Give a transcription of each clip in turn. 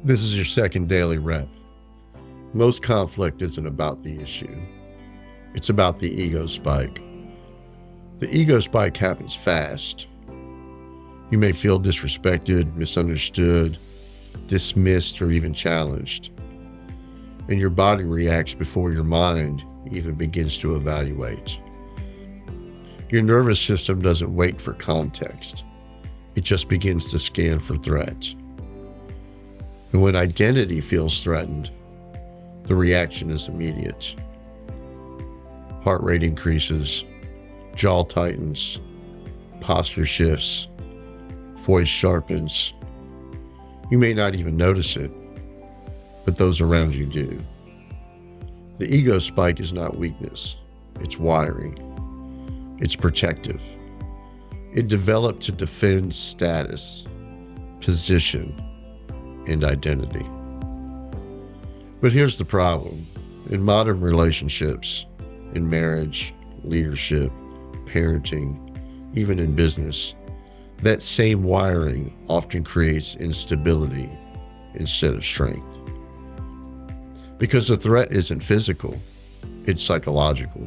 This is your second daily rep. Most conflict isn't about the issue. It's about the ego spike. The ego spike happens fast. You may feel disrespected, misunderstood, dismissed, or even challenged. And your body reacts before your mind even begins to evaluate. Your nervous system doesn't wait for context. It just begins to scan for threats. And when identity feels threatened, the reaction is immediate. Heart rate increases, jaw tightens, posture shifts, voice sharpens. You may not even notice it, but those around you do. The ego spike is not weakness, it's wiring. It's protective. It developed to defend status, position, and identity. But here's the problem. In modern relationships, in marriage, leadership, parenting, even in business, that same wiring often creates instability instead of strength. Because the threat isn't physical, it's psychological.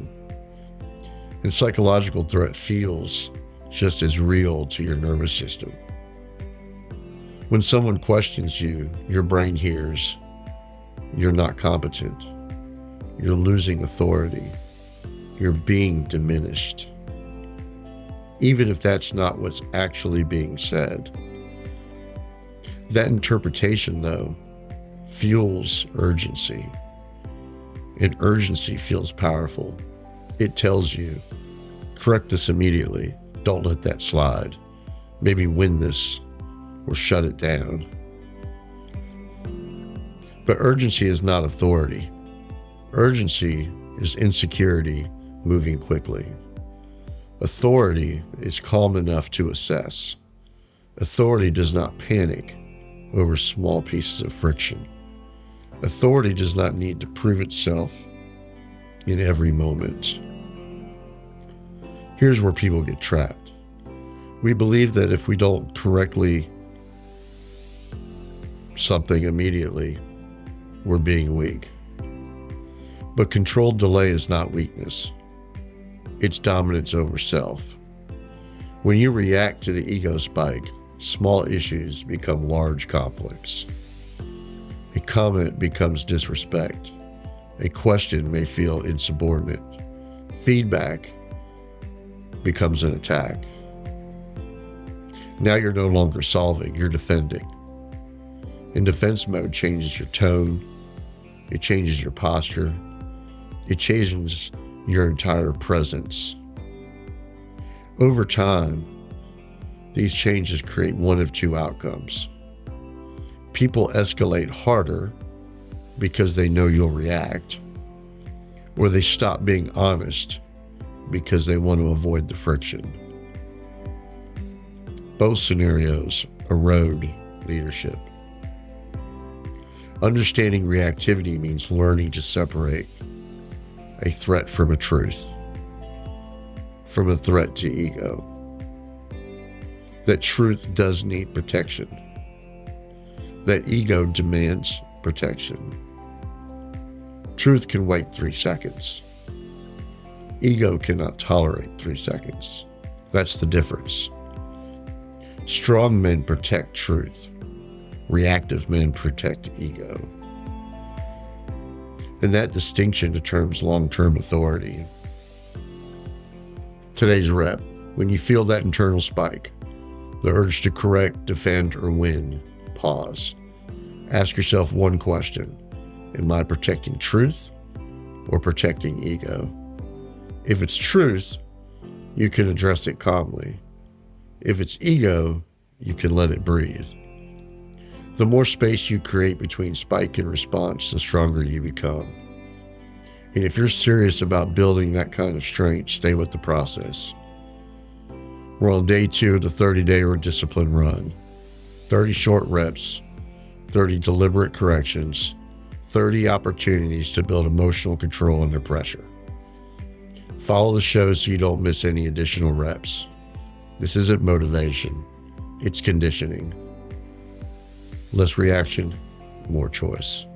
And psychological threat feels just as real to your nervous system. When someone questions you, your brain hears, you're not competent, you're losing authority, you're being diminished. Even if that's not what's actually being said. That interpretation, though, fuels urgency. And urgency feels powerful. It tells you, correct this immediately. Don't let that slide. Maybe win this or shut it down. But urgency is not authority. Urgency is insecurity moving quickly. Authority is calm enough to assess. Authority does not panic over small pieces of friction. Authority does not need to prove itself in every moment. Here's where people get trapped. We believe that if we don't correctly something immediately, we're being weak. But controlled delay is not weakness. It's dominance over self. When you react to the ego spike, small issues become large conflicts. A comment becomes disrespect. A question may feel insubordinate. Feedback becomes an attack. Now you're no longer solving, you're defending. And defense mode changes your tone, it changes your posture, it changes your entire presence. Over time, these changes create one of two outcomes. People escalate harder because they know you'll react, or they stop being honest because they want to avoid the friction. Both scenarios erode leadership. Understanding reactivity means learning to separate a threat from a truth, from a threat to ego. That truth does need protection. That ego demands protection. Truth can wait 3 seconds. Ego cannot tolerate 3 seconds. That's the difference. Strong men protect truth. Reactive men protect ego. And that distinction determines long-term authority. Today's rep, when you feel that internal spike, the urge to correct, defend, or win, pause. Ask yourself one question. Am I protecting truth or protecting ego? If it's truth, you can address it calmly. If it's ego, you can let it breathe. The more space you create between spike and response, the stronger you become. And if you're serious about building that kind of strength, stay with the process. We're on day 2 of the 30-day discipline run. 30 short reps, 30 deliberate corrections, 30 opportunities to build emotional control under pressure. Follow the show so you don't miss any additional reps. This isn't motivation, it's conditioning. Less reaction, more choice.